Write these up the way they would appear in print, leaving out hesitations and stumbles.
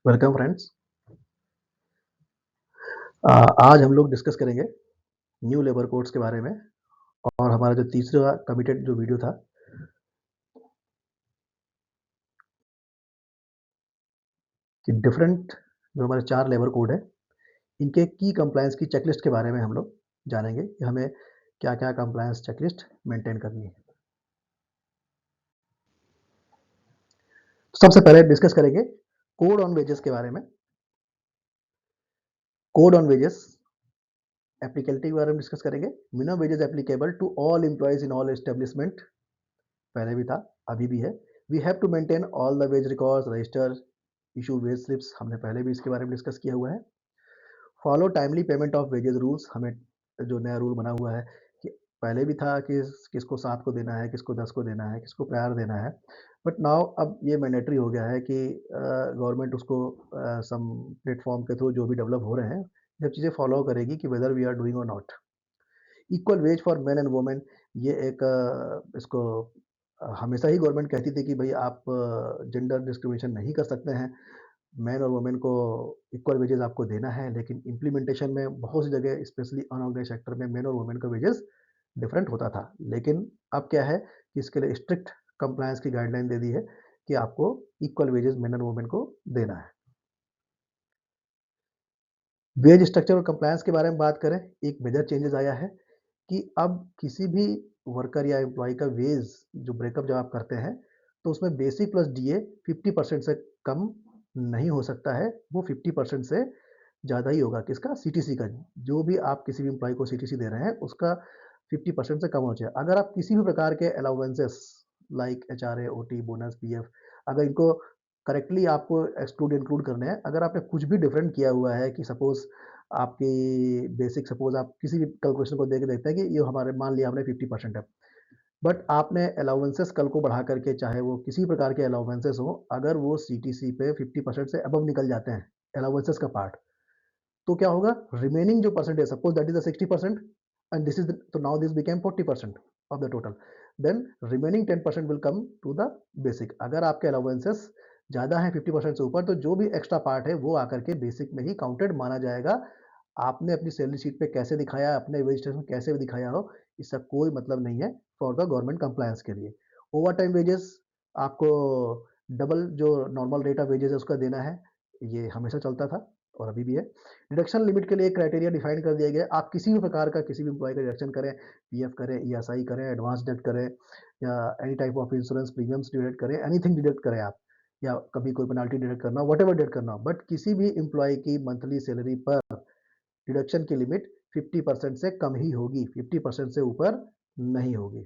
Welcome friends. आज हम लोग डिस्कस करेंगे न्यू लेबर कोड्स के बारे में और हमारा जो तीसरा कमिटेड जो वीडियो था कि डिफरेंट जो हमारे 4 लेबर कोड है, इनके की कंप्लायंस की चेकलिस्ट के बारे में हम लोग जानेंगे कि हमें क्या-क्या कंप्लायंस चेकलिस्ट मेंटेन करनी है। सबसे पहले डिस्कस करेंगे कोड ऑन वेजेस के बारे में। कोड ऑन वेजेस एप्लीकेबिलिटी के बारे में डिस्कस करेंगे। Minimum wages applicable to all employees in all establishment, पहले भी था, अभी भी है। We have to maintain all the wage records, register, issue wage slips, हमने पहले भी इसके बारे में डिस्कस किया हुआ है। Follow timely payment of wages rules, हमें जो नया रूल बना हुआ है कि पहले भी था कि किसको 7 को देना है, किसको 10 को देना है, किसको प्रायर देना है, बट नाउ अब ये मैंडेटरी हो गया है कि गवर्नमेंट उसको सम प्लेटफॉर्म के थ्रू जो भी डेवलप हो रहे हैं, ये चीज़ें फॉलो करेगी कि वेदर वी आर डूइंग और not. Equal ways for main and women, ये एक इसको हमेशा ही गवर्नमेंट कहती थी कि भाई आप जेंडर डिस्क्रिमिनेशन नहीं कर सकते हैं, मैन और वुमेन को इक्वल वेजेस आपको देना है, लेकिन इम्प्लीमेंटेशन में बहुत सी जगह स्पेशली अनऑर्गेनाइज्ड सेक्टर में मेन और वुमेन का वेजेस डिफरेंट होता था। लेकिन अब क्या है कि इसके लिए स्ट्रिक्ट कंप्लायंस की गाइडलाइन दे दी है कि आपको इक्वल वेजेस मेन और वुमेन को देना है। वेज स्ट्रक्चर और कंप्लायंस के बारे में बात करें, एक मेजर चेंजेस आया है कि अब किसी भी वर्कर या एम्प्लॉय का वेज जो ब्रेकअप जब आप करते हैं, तो उसमें बेसिक प्लस डीए 50% से कम नहीं हो सकता है, वो 50% से ज़्यादा ही होगा। किसका? सीटीसी का। जो भी आप किसी भी एम्प्लॉय को सीटीसी दे रहे हैं, उसका 50% से कम होना चाहिए। अगर आप किसी भी प्रकार के allowances like HRA, OT, bonus, PF, अगर इनको करेक्टली आपको एक्सक्लूड इंक्लूड करने हैं, अगर आपने कुछ भी डिफरेंट किया हुआ है कि सपोज़ आपकी बेसिक, सपोज़ आप किसी भी कैलकुलेशन को देख के देखते हैं कि ये हमारे मान लिया हमने 50% है। बट आपने अलाउंसेस कल को बढ़ा करके, चाहे वो किसी प्रकार के अलाउंसेस हों, अगर वो सीटीसी पे 50% से अबव निकल जाते हैं, अलाउंसेस का पार्ट, तो क्या होगा? रिमेनिंग जो percentage, suppose that is the 60% and this is, तो now this became 40% of the total, then remaining 10% will come to the basic. अगर आपके अलाउंसेस ज़्यादा है 50% से ऊपर, तो जो भी एक्स्ट्रा पार्ट है वो आकर के बेसिक में ही काउंटेड माना जाएगा। आपने अपनी सैलरी शीट पे कैसे दिखाया, अपने रजिस्ट्रेशन में कैसे भी दिखाया हो, इसका कोई मतलब नहीं है फॉर द गवर्नमेंट कंप्लायंस के लिए। ओवर टाइम वेजेस आपको डबल जो नॉर्मल रेट ऑफ वेजेस है उसका देना है, ये हमेशा चलता था और अभी भी है। डिडक्शन लिमिट के लिए एक क्राइटेरिया डिफाइन कर दिया गया है। आप किसी भी प्रकार का किसी भी एम्प्लॉय का डिडक्शन करें, पीएफ करें, ईएसआई करें, एडवांस डिडक्ट करें या any type of insurance premiums deduct करें, एनीथिंग डिडक्ट करें आप, या कभी कोई पेनल्टी डिडक्ट करना हो, व्हाटएवर डिडक्ट करना हो, बट किसी भी एम्प्लॉय की मंथली सैलरी पर डिडक्शन की लिमिट 50% से कम ही होगी, 50% से ऊपर नहीं होगी।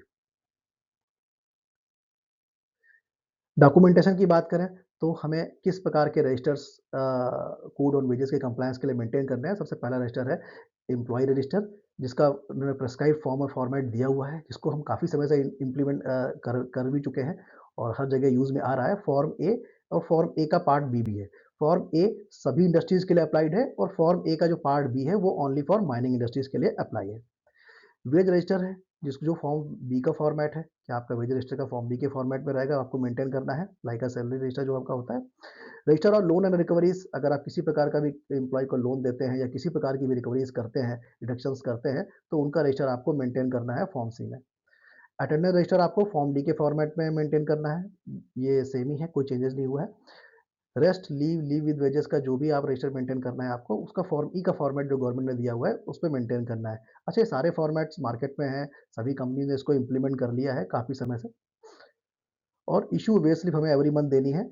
डॉक्यूमेंटेशन की बात करें, तो हमें किस प्रकार के रजिस्टर्स कोड ऑन वेजेस के कंप्लायंस के लिए मेंटेन करने हैं। सबसे पहला रजिस्टर है एम्प्लॉयी रजिस्टर, जिसका उन्होंने प्रिस्क्राइब्ड फॉर्म और फॉर्मेट दिया हुआ है, जिसको हम काफ़ी समय से इम्प्लीमेंट कर भी चुके हैं और हर जगह यूज़ में आ रहा है। फॉर्म ए और फॉर्म ए का पार्ट बी भी है। फॉर्म ए सभी इंडस्ट्रीज़ के लिए अप्लाइड है और फॉर्म ए का जो पार्ट बी है, वो ओनली फॉर माइनिंग इंडस्ट्रीज़ के लिए अप्लाई है। वेज रजिस्टर है, जिसको जो फॉर्म बी का फॉर्मेट है, कि आपका वेज रजिस्टर का फॉर्म बी के फॉर्मेट में रहेगा, आपको मेंटेन करना है, लाइक अ सैलरी रजिस्टर जो आपका होता है। रजिस्टर और लोन एंड रिकवरीज, अगर आप किसी प्रकार का भी एम्प्लॉय को लोन देते हैं या किसी प्रकार की भी रिकवरीज करते हैं, डिडक्शंस करते हैं, तो उनका रजिस्टर आपको मेंटेन करना है फॉर्म सी में। अटेंडेंस रजिस्टर आपको फॉर्म डी के फॉर्मेट में मेंटेन करना है, ये सेम ही है, कोई चेंजेस नहीं हुआ है। Rest, leave, leave with wages का जो भी आप रजिस्टर मेंटेन करना है आपको, उसका फॉर्म ई का फॉर्मेट जो गवर्नमेंट ने दिया हुआ है, उस पे मेंटेन करना है। अच्छा, ये सारे फॉर्मेट्स मार्केट में हैं, सभी कंपनी ने इसको इम्प्लीमेंट कर लिया है काफ़ी समय से, और इश्यू वेज स्लिप हमें एवरी मंथ देनी है,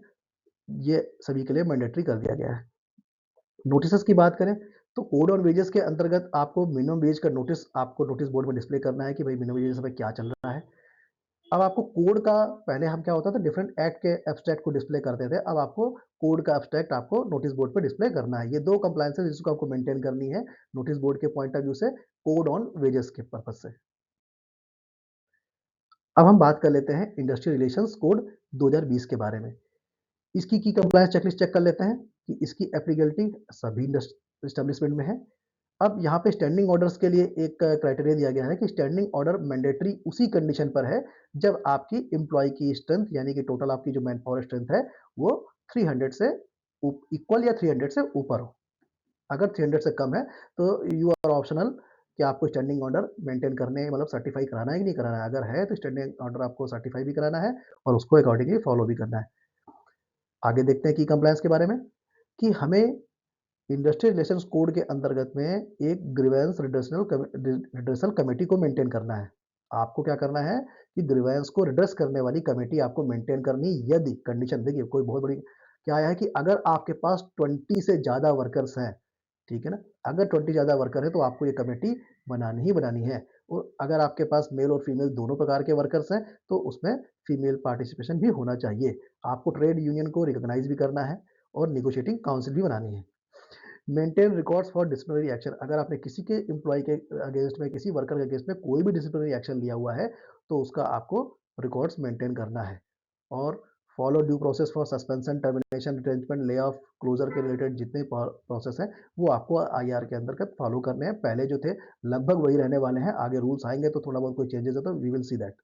ये सभी के लिए मैंडेटरी कर दिया गया है। नोटिसेस की बात करें, तो कोड ऑन वेजेस के अंतर्गत आपको मिनिमम वेज का नोटिस आपको नोटिस बोर्ड में डिस्प्ले करना है कि भाई मिनिमम वेजेस पे क्या चल रहा है। अब आपको कोड का, पहले हम क्या होता था डिफरेंट एक्ट के एब्स्ट्रैक्ट को डिस्प्ले करते थे, अब आपको कोड का एब्स्ट्रैक्ट आपको नोटिस बोर्ड पे डिस्प्ले करना है। ये दो कंप्लायंसेस जिसको आपको मेंटेन करनी है नोटिस बोर्ड के पॉइंट ऑफ व्यू से, कोड ऑन वेजेस के पर्पज से। अब हम बात कर लेते हैं इंडस्ट्रियल रिलेशंस कोड 2020 के बारे में। इसकी की कंप्लायंस चेकलिस्ट चेक कर लेते हैं कि इसकी एप्लीकेबिलिटी सभी एस्टेब्लिशमेंट में है। अब यहाँ पे स्टैंडिंग ऑर्डर्स के लिए एक क्राइटेरिया दिया गया है कि स्टैंडिंग ऑर्डर मैंडेटरी उसी कंडीशन पर है जब आपकी एम्प्लॉय की स्ट्रेंथ, यानी कि टोटल आपकी जो मैन पावर स्ट्रेंथ है, वो 300 से इक्वल या 300 से ऊपर हो। अगर 300 से कम है तो यू आर ऑप्शनल कि आपको स्टैंडिंग ऑर्डर मेंटेन करने मतलब सर्टिफाई कराना है कि नहीं कराना है। अगर है तो स्टैंडिंग ऑर्डर आपको सर्टिफाई भी कराना है और उसको अकॉर्डिंगली फॉलो भी करना है। आगे देखते हैं की कंप्लायंस के बारे में कि हमें इंडस्ट्रियल रिलेशंस कोड के अंतर्गत में एक ग्रीवेंस रिड्रेसल कमेटी को मेंटेन करना है। आपको क्या करना है कि ग्रीवेंस को रिड्रेस करने वाली कमेटी आपको मेंटेन करनी, यदि कंडीशन देखिए कोई बहुत बड़ी क्या है कि अगर आपके पास 20 से ज़्यादा वर्कर्स हैं, ठीक है ना? अगर 20 ज़्यादा वर्कर है तो आपको ये कमेटी बनानी ही बनानी है। और अगर आपके पास मेल और फीमेल दोनों प्रकार के वर्कर्स हैं तो उसमें फीमेल पार्टिसिपेशन भी होना चाहिए। आपको ट्रेड यूनियन को रिकॉग्नाइज भी करना है और नेगोशिएटिंग काउंसिल भी बनानी है। Maintain records for disciplinary action. अगर आपने किसी के एम्प्लॉय के अगेंस्ट में किसी वर्कर के अगेंस्ट में कोई भी डिसिप्लिनरी एक्शन लिया हुआ है तो उसका आपको रिकॉर्ड्स मेंटेन करना है। और follow due process for suspension termination retrenchment lay off closure के रिलेटेड जितने प्रोसेस हैं वो आपको आईआर के अंतर्गत फॉलो करने हैं। पहले जो थे लगभग वही रहने वाले हैं। आगे रूल्स आएंगे तो थोड़ा बहुत कोई चेंजेस है तो we will see that.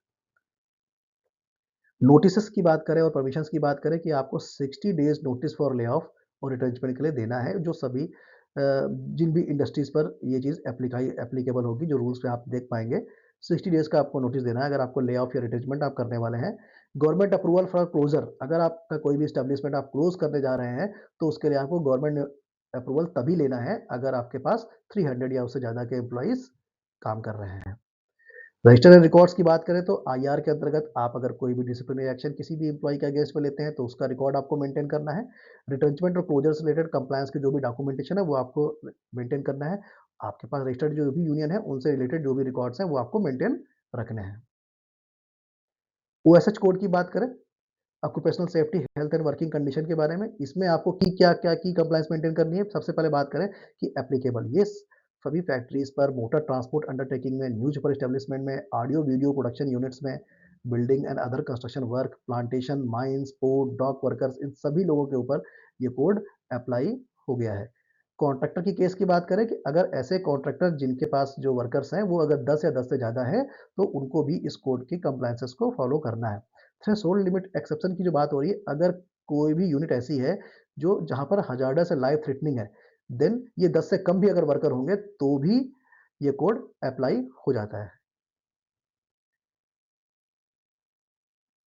Notices की बात करें और परमिशंस की बात करें कि आपको 60 days notice for lay off और रिट्रेंचमेंट के लिए देना है। जो सभी जिन भी इंडस्ट्रीज पर ये चीज़ एप्लीकेबल होगी, जो रूल्स पे आप देख पाएंगे, 60 डेज का आपको नोटिस देना है अगर आपको ले ऑफ या रिट्रेंचमेंट आप करने वाले हैं। Government approval for closure. अगर आपका कोई भी स्टैब्लिशमेंट आप क्लोज करने जा रहे हैं तो उसके लिए आपको गवर्नमेंट अप्रूवल तभी लेना है अगर आपके पास 300 या उससे ज़्यादा के एम्प्लॉइज काम कर रहे हैं। रजिस्टर एंड रिकॉर्ड्स की बात करें तो आईआर के अंतर्गत आप अगर कोई भी डिसिप्लिनरी एक्शन किसी भी एम्प्लॉय के अगेंस्ट में लेते हैं तो उसका रिकॉर्ड आपको मेंटेन करना है। रिट्रेंचमेंट और क्लोजर से रिलेटेड कंप्लायंस की जो भी डॉक्यूमेंटेशन है वो आपको मेंटेन करना है। आपके पास रजिस्टर्ड जो भी यूनियन है उनसे रिलेटेड जो भी रिकॉर्ड्स हैं वो आपको मेंटेन रखने हैं। ओएसएच कोड की बात करें, occupational safety health and working condition के बारे में, इसमें आपको की क्या की कंप्लायंस मेंटेन करनी है। सबसे पहले बात करें कि एप्लीकेबल ये सभी फैक्ट्रीज पर, मोटर ट्रांसपोर्ट अंडरटेकिंग में, न्यूज पेपर एस्टेब्लिशमेंट में, ऑडियो वीडियो प्रोडक्शन यूनिट्स में, building and other construction work, plantation, mines, port, dock workers, इन सभी लोगों के ऊपर ये कोड अप्लाई हो गया है। कॉन्ट्रैक्टर की केस की बात करें कि अगर ऐसे कॉन्ट्रैक्टर जिनके पास जो वर्कर्स हैं वो अगर 10 या 10 से ज़्यादा है तो उनको भी इस कोड की कंप्लायंसेस को फॉलो करना है। थ्रेशोल्ड लिमिट एक्सेप्शन की जो बात हो रही है, अगर कोई भी यूनिट ऐसी है जो जहाँ पर हजार्डस है, लाइफ थ्रेटनिंग है, देन ये 10 से कम भी अगर वर्कर होंगे तो भी ये कोड अप्लाई हो जाता है।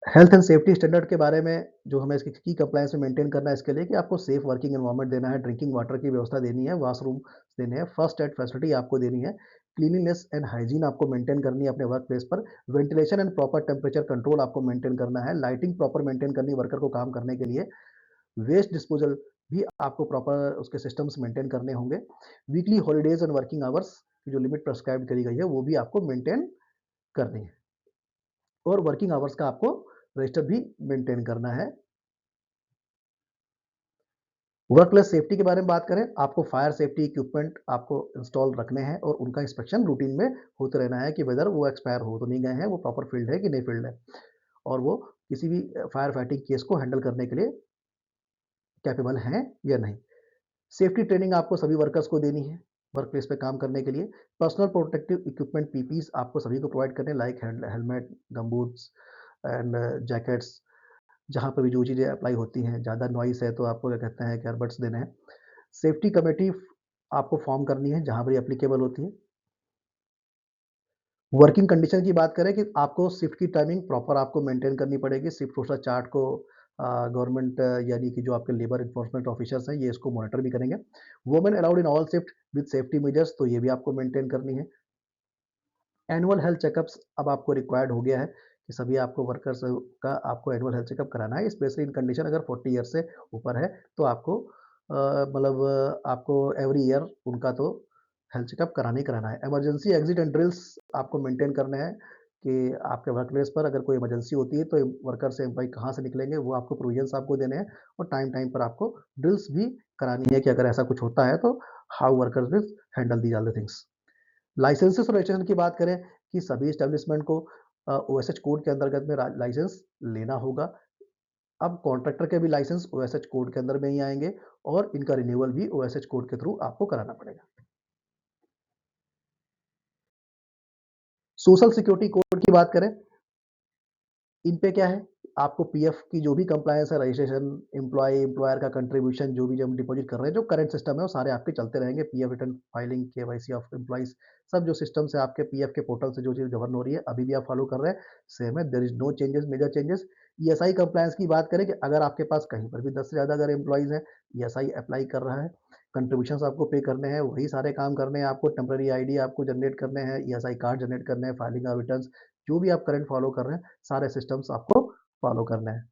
हेल्थ एंड सेफ्टी स्टैंडर्ड के बारे में जो हमें इसकी की कंप्लायंस में मेंटेन करना है इसके लिए कि आपको सेफ वर्किंग एनवायरनमेंट देना है, ड्रिंकिंग वाटर की व्यवस्था देनी है, वॉशरूम देने हैं, फर्स्ट एड फैसिलिटी आपको देनी है, क्लीनलीनेस एंड हाइजीन आपको मेंटेन करनी है अपने वर्क प्लेस पर, ventilation and proper temperature control आपको मेंटेन करना है, लाइटिंग प्रॉपर मेंटेन करनी है वर्कर को काम करने के लिए, वेस्ट डिस्पोजल भी आपको प्रॉपर उसके सिस्टम्स मेंटेन करने होंगे, weekly holidays and working hours की जो लिमिट प्रेस्क्राइब करी गई है वो भी आपको मेंटेन करनी है और वर्किंग आवर्स का आपको रजिस्टर भी मेंटेन करना है। वर्क प्लेस सेफ्टी के बारे में बात करें, आपको फायर सेफ्टी इक्विपमेंट आपको इंस्टॉल रखने हैं और उनका इंस्पेक्शन रूटीन में होते रहना है कि वेदर वो एक्सपायर हो तो नहीं गए हैं, वो प्रॉपर फील्ड है कि नहीं फील्ड है और वो किसी भी फायर फाइटिंग केस को हैंडल करने के लिए कैपेबल हैं या नहीं। सेफ्टी ट्रेनिंग आपको सभी वर्कर्स को देनी है वर्क प्लेस पे काम करने के लिए। पर्सनल प्रोटेक्टिव इक्विपमेंट पीपीज आपको सभी को प्रोवाइड करने लाइक हेलमेट, गमबूट्स एंड जैकेट्स। जहाँ पर भी जो चीज़ें अप्लाई होती हैं, ज़्यादा नॉइस है तो आपको क्या कहते हैं कि ईयरबड्स देने हैं। सेफ्टी कमेटी आपको फॉर्म करनी है जहाँ पर ये एप्लीकेबल होती है। वर्किंग कंडीशन की बात करें कि आपको शिफ्ट की टाइमिंग प्रॉपर आपको मेंटेन करनी पड़ेगी। शिफ्ट रोस्टर चार्ट को गवर्नमेंट यानी कि जो आपके लेबर एनफोर्समेंट ऑफिसर्स हैं ये इसको मॉनिटर भी करेंगे। Women allowed in all shift with safety measures, तो ये भी आपको मेंटेन करनी है। एनुअल हेल्थ चेकअप्स अब आपको रिक्वायर्ड हो गया है कि सभी आपको वर्कर्स का आपको एनुअल हेल्थ चेकअप कराना है, स्पेशली इन कंडीशन अगर 40 ईयर से ऊपर है तो आपको मतलब आपको एवरी ईयर उनका तो हेल्थ चेकअप कराना ही कराना है। इमरजेंसी एग्जिट एंड ड्रिल्स आपको मेंटेन करने हैं कि आपके वर्क प्लेस पर अगर कोई इमरजेंसी होती है तो वर्कर से एम्प्लॉय कहाँ से निकलेंगे वो आपको प्रोविजंस आपको देने हैं और टाइम टाइम पर आपको ड्रिल्स भी करानी है कि अगर ऐसा कुछ होता है तो how workers will handle these all the things. Licences और रजिस्ट्रेशन की बात करें कि सभी एस्टेब्लिशमेंट को ओएसएच कोड के अंतर्गत में लाइसेंस लेना होगा। अब कॉन्ट्रैक्टर के भी लाइसेंस ओएसएच कोड के अंदर में ही आएंगे और इनका रिन्यूअल भी ओएसएच कोड के थ्रू आपको कराना पड़ेगा। सोशल सिक्योरिटी कोड की बात करें, इन पे क्या है आपको पीएफ की जो भी कंप्लायंस है, रजिस्ट्रेशन, एम्प्लॉयर का कंट्रीब्यूशन, जो भी हम डिपॉजिट कर रहे हैं, जो करंट सिस्टम है, वो सारे आपके चलते रहेंगे। PF return filing, KYC of employees, सब जो सिस्टम्स है आपके पीएफ के पोर्टल से जो चीज़ गवर्न हो रही है, अभी भी आप फॉलो कर रहे हैं, सेम है, there is no changes, major changes. ESI compliance की बात करें कि अगर आपके पास कहीं पर भी 10 से ज़्यादा अगर एम्प्लॉइज़ हैं, ईएसआई अप्लाई कर रहा है, कंट्रीब्यूशंस आपको पे करने हैं, वही सारे काम करने हैं आपको, टेम्परेरी आईडी आपको जनरेट करने हैं, ईएसआई कार्ड जनरेट करने हैं, फाइलिंग ऑफ रिटर्न्स, जो भी आप करंट फॉलो कर रहे हैं, सारे सिस्टम्स आपको फॉलो करने हैं।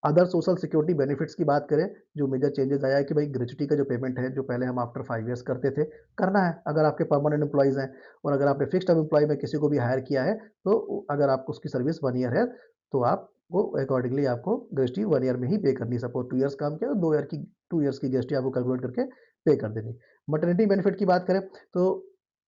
अदर सोशल सिक्योरिटी बेनिफिट्स की बात करें, जो मेजर चेंजेस आया है कि भाई ग्रेच्युटी का जो पेमेंट है, जो पहले हम आफ्टर 5 ईयर्स करते थे, करना है। अगर आपके परमानेंट एम्प्लॉइज़ हैं और अगर आपने फिक्स्ड टर्म एम्प्लॉयी में किसी को भी हायर किया है, तो अगर आपको उसकी सर्विस 1 ईयर है, तो आपको अकॉर्डिंगली आपको ग्रेच्युटी 1 ईयर में ही पे करनी है। सपोज़ 2 ईयर्स काम किया, तो 2 ईयर्स की ग्रेच्युटी आपको कैलकुलेट करके पे कर देनी। मैटरनिटी बेनिफिट की बात करें, तो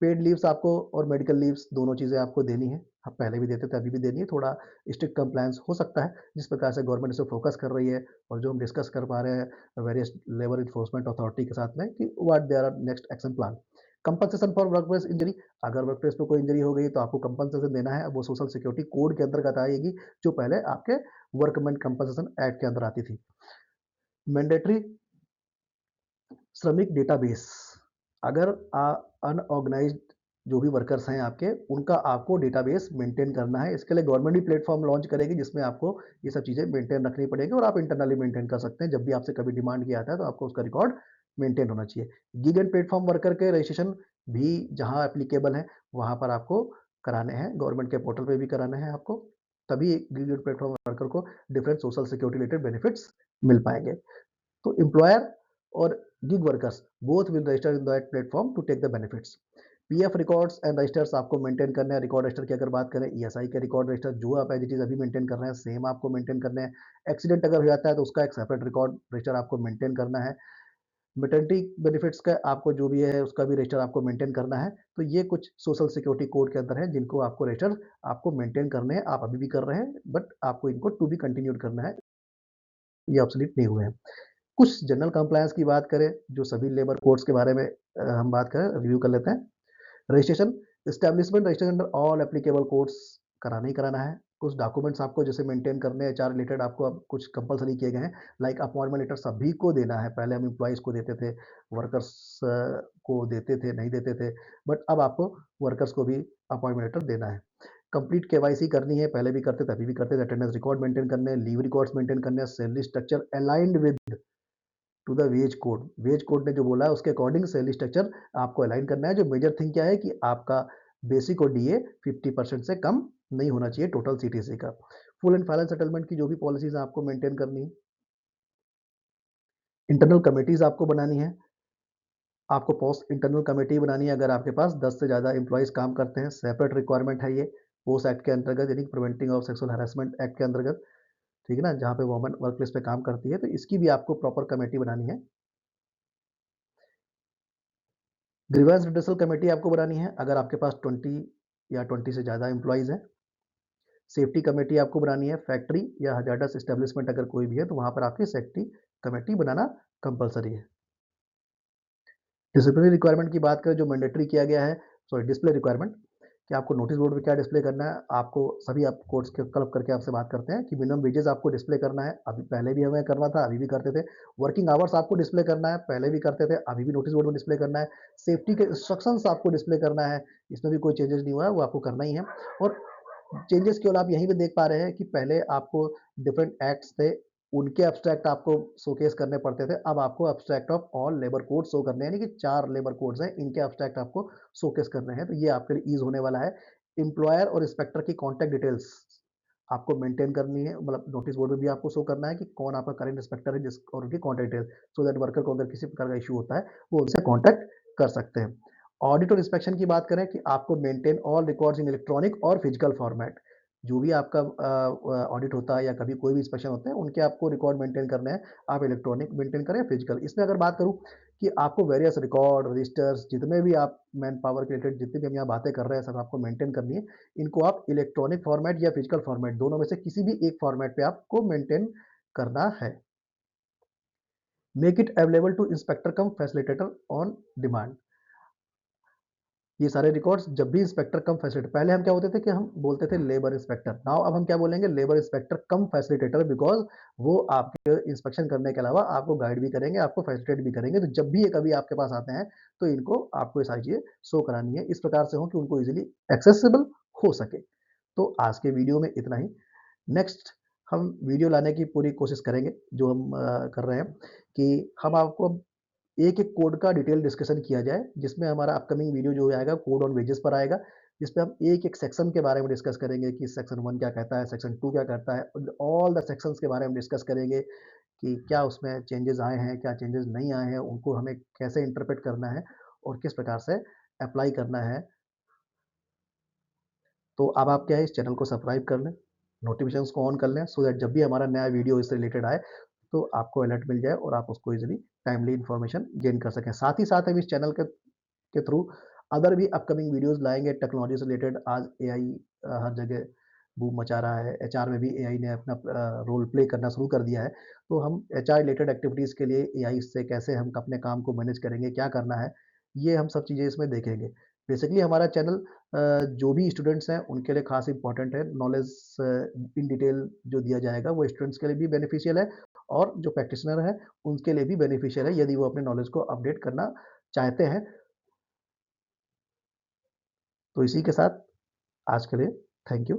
पेड लीव्स आपको और मेडिकल लीव्स दोनों चीज़ें आपको देनी है। आप पहले भी देते थे, अभी भी देनी है। थोड़ा स्ट्रिक्ट कंप्लायंस हो सकता है, जिस प्रकार से गवर्नमेंट इस पे फोकस कर रही है और जो हम डिस्कस कर पा रहे हैं वेरियस लेबर इन्फोर्समेंट अथॉरिटी के साथ में कि what there are next action plan. Compensation for workplace injury, अगर वर्कप्लेस पे कोई इंजरी हो गई तो आपको कंपनसेशन देना है। अब वो सोशल सिक्योरिटी कोड के अंतर्गत आएगी, जो पहले आपके वर्कमेन कंपनसेशन एक्ट के अंदर आती थी। मैंडेटरी श्रमिक डेटाबेस, अगर अनऑर्गेनाइज्ड जो भी वर्कर्स हैं आपके, उनका आपको डेटाबेस मेंटेन करना है। इसके लिए गवर्नमेंट भी प्लेटफॉर्म लॉन्च करेगी, जिसमें आपको ये सब चीज़ें मेंटेन रखनी पड़ेगी और आप इंटरनली मेंटेन कर सकते हैं। जब भी आपसे कभी डिमांड किया आता है, तो आपको उसका रिकॉर्ड मेंटेन होना चाहिए। गिग एंड प्लेटफॉर्म वर्कर के रजिस्ट्रेशन भी जहाँ एप्लीकेबल है, वहाँ पर आपको कराने हैं। गवर्नमेंट के पोर्टल पे भी कराने हैं आपको, तभी गिग एंड प्लेटफॉर्म वर्कर को different social security related benefits मिल पाएँगे। तो एम्प्लॉयर और gig workers both will register in that platform to take the benefits. PF records and registers आपको मेंटेन करने हैं। रिकॉर्ड रजिस्टर की अगर बात करें, ईएसआई के रिकॉर्ड रजिस्टर जो आप एज इट इज अभी मेंटेन कर रहे हैं, सेम आपको मेंटेन करने हैं। एक्सीडेंट अगर हो जाता है, तो उसका एक सेपरेट रिकॉर्ड रजिस्टर आपको मेंटेन करना है। मैटरनिटी बेनिफिट्स का आपको जो भी है, उसका भी रजिस्टर आपको मेंटेन करना है। तो ये कुछ सोशल सिक्योरिटी कोड के अंदर है, जिनको आपको रजिस्टर आपको मेंटेन करने हैं। आप अभी भी कर रहे हैं, बट आपको इनको टू बी कंटिन्यूड करना है, ये ऑब्सोलीट नहीं हुए हैं। कुछ जनरल कंप्लायंस की बात करें, जो सभी लेबर कोड्स के बारे में हम बात करें, रिव्यू कर लेते हैं। Registration, establishment registration under all applicable codes कराना ही कराना है। कुछ डॉक्यूमेंट्स आपको जैसे मेंटेन करने हैं, एचआर रिलेटेड आपको अब कुछ कंपल्सरी किए गए हैं, लाइक अपॉइंटमेंट लेटर सभी को देना है। पहले हम एम्प्लॉइज़ को देते थे, वर्कर्स को देते थे, नहीं देते थे, बट अब आपको वर्कर्स को भी अपॉइंटमेंट लेटर देना है। कंप्लीट केवाईसी करनी है, पहले भी करते थे, अभी भी करते थे। अटेंडेंस रिकॉर्ड मेंटेन करने हैं, लीव रिकॉर्ड्स मेंटेन करने हैं, salary structure aligned with to the wage code. Wage code ने जो बोला है, उसके अकॉर्डिंग सैलरी स्ट्रक्चर आपको अलाइन करना है। जो मेजर थिंग क्या है कि आपका बेसिक और डीए 50% से कम नहीं होना चाहिए टोटल सीटीसी का। फुल एंड फाइनल सेटलमेंट की जो भी पॉलिसीज आपको मेंटेन करनी है। इंटरनल कमिटीज आपको बनानी है। आपको पोस्ट इंटरनल कमेटी बनानी है अगर आपके पास 10 से ज़्यादा एम्प्लॉइज काम करते हैं। सेपरेट रिक्वायरमेंट है ये, पोस्ट एक्ट के अंतर्गत, यानी preventing of sexual harassment act के अंतर्गत। ठीक है ना, जहाँ पे वुमन वर्क प्लेस पे काम करती है, तो इसकी भी आपको प्रॉपर कमेटी बनानी है। ग्रीवेंस रिड्रेसल कमेटी आपको बनानी है अगर आपके पास 20 या 20 से ज़्यादा एम्प्लॉइज़ हैं। सेफ्टी कमेटी आपको बनानी है। फैक्ट्री या हजार्डस एस्टेब्लिशमेंट अगर कोई भी है, तो वहाँ पर आपकी सेफ्टी कमेटी बनाना कंपल्सरी है। डिसिप्लिनरी रिक्वायरमेंट की बात करें, जो मैंडेटरी किया गया है, सॉरी डिस्प्ले रिक्वायरमेंट, कि आपको नोटिस बोर्ड पे क्या डिस्प्ले करना है। आपको सभी आप कोर्स के क्लब करके आपसे बात करते हैं कि मिनिमम वेजेस आपको डिस्प्ले करना है। अभी पहले भी हमें करना था, अभी भी करते थे। वर्किंग आवर्स आपको डिस्प्ले करना है, पहले भी करते थे, अभी भी नोटिस बोर्ड में डिस्प्ले करना है। सेफ्टी के इंस्ट्रक्शंस आपको डिस्प्ले करना है, इसमें भी कोई चेंजेस नहीं हुआ है, वो आपको करना ही है। और चेंजेस केवल आप यहीं पे देख पा रहे हैं कि पहले आपको डिफरेंट एक्ट्स थे, उनके एब्स्ट्रैक्ट आपको शोकेस करने पड़ते थे। अब आपको abstract of all labour code show करने हैं, यानी कि 4 लेबर कोड्स हैं, इनके एब्स्ट्रैक्ट आपको शोकेस करने हैं। तो ये आपके लिए ईज़ होने वाला है। एम्प्लॉयर और इंस्पेक्टर की कॉन्टैक्ट डिटेल्स आपको मेंटेन करनी है, मतलब नोटिस बोर्ड में भी आपको शो करना है कि कौन आपका करंट इंस्पेक्टर है, जिस और उनकी contact detail, so that worker को अगर किसी प्रकार का इश्यू होता है, वो उनसे कॉन्टैक्ट कर सकते हैं। ऑडिट और इंस्पेक्शन की बात करें कि आपको maintain all records in electronic और फिजिकल फॉर्मेट। जो भी आपका ऑडिट होता है या कभी कोई भी इंस्पेक्शन होते हैं, उनके आपको रिकॉर्ड मेंटेन करने हैं। आप इलेक्ट्रॉनिक मेंटेन करें या फिजिकल। इसमें अगर बात करूँ कि आपको वेरियस रिकॉर्ड, रजिस्टर्स, जितने भी आप मैन पावर के रिलेटेड जितनी भी हम यहाँ बातें कर रहे हैं, सब आपको मेंटेन करनी है। इनको आप इलेक्ट्रॉनिक फॉर्मेट या फिजिकल फॉर्मेट, दोनों में से किसी भी एक फॉर्मेट पे आपको मेंटेन करना है। Make it available to inspector cum facilitator on demand. ये सारे रिकॉर्ड्स जब भी इंस्पेक्टर कम फैसिलिटेटर, पहले हम क्या होते थे कि हम बोलते थे लेबर इंस्पेक्टर, नाउ अब हम क्या बोलेंगे, labour inspector cum facilitator, because वो आपके इंस्पेक्शन करने के अलावा आपको गाइड भी करेंगे, आपको फैसिलिटेट भी करेंगे। तो जब भी ये कभी आपके पास आते हैं, तो इनको आपको ये सारी चीज़ें शो करानी है, इस प्रकार से हो कि उनको ईज़िली एक्सेसिबल हो सके। तो आज के वीडियो में इतना ही। नेक्स्ट हम वीडियो लाने की पूरी कोशिश करेंगे, जो हम कर रहे हैं कि हम आपको एक-एक कोड का डिटेल डिस्कशन किया जाए, जिसमें हमारा अपकमिंग वीडियो जो आएगा कोड ऑन वेजेस पर आएगा, जिसपे हम एक-एक सेक्शन के बारे में डिस्कस करेंगे कि सेक्शन 1 क्या कहता है, सेक्शन 2 क्या कहता है, ऑल द सेक्शंस के बारे में डिस्कस करेंगे कि क्या उसमें चेंजेस आए हैं, क्या चेंजेस नहीं आए हैं, उनको हमें कैसे इंटरप्रेट करना है और किस प्रकार से अप्लाई करना है। तो अब आप क्या है, इस चैनल को सब्सक्राइब कर लें, नोटिफ़िकेशंस को ऑन कर लें, सो दैट जब भी हमारा नया वीडियो इससे रिलेटेड आए, तो आपको अलर्ट मिल जाए और आप उसको ईज़िली टाइमली इन्फॉर्मेशन गेन कर सकें। साथ ही साथ हम इस चैनल के थ्रू अदर भी अपकमिंग वीडियोज़ लाएँगे टेक्नोलॉजी से रिलेटेड। आज एआई हर जगह बूम मचा रहा है, एचआर में भी एआई ने अपना रोल प्ले करना शुरू कर दिया है। तो हम एचआर रिलेटेड एक्टिविटीज़ के लिए एआई से कैसे हम अपने काम को मैनेज करेंगे, क्या करना है, ये हम सब चीज़ें इसमें देखेंगे। बेसिकली हमारा चैनल जो भी स्टूडेंट्स हैं उनके लिए खास इम्पोर्टेंट है। नॉलेज इन डिटेल जो दिया जाएगा वो स्टूडेंट्स के लिए भी बेनिफिशियल है और जो प्रैक्टिशनर है उनके लिए भी बेनिफिशियल है, यदि वो अपने नॉलेज को अपडेट करना चाहते हैं। तो इसी के साथ आज के लिए थैंक यू।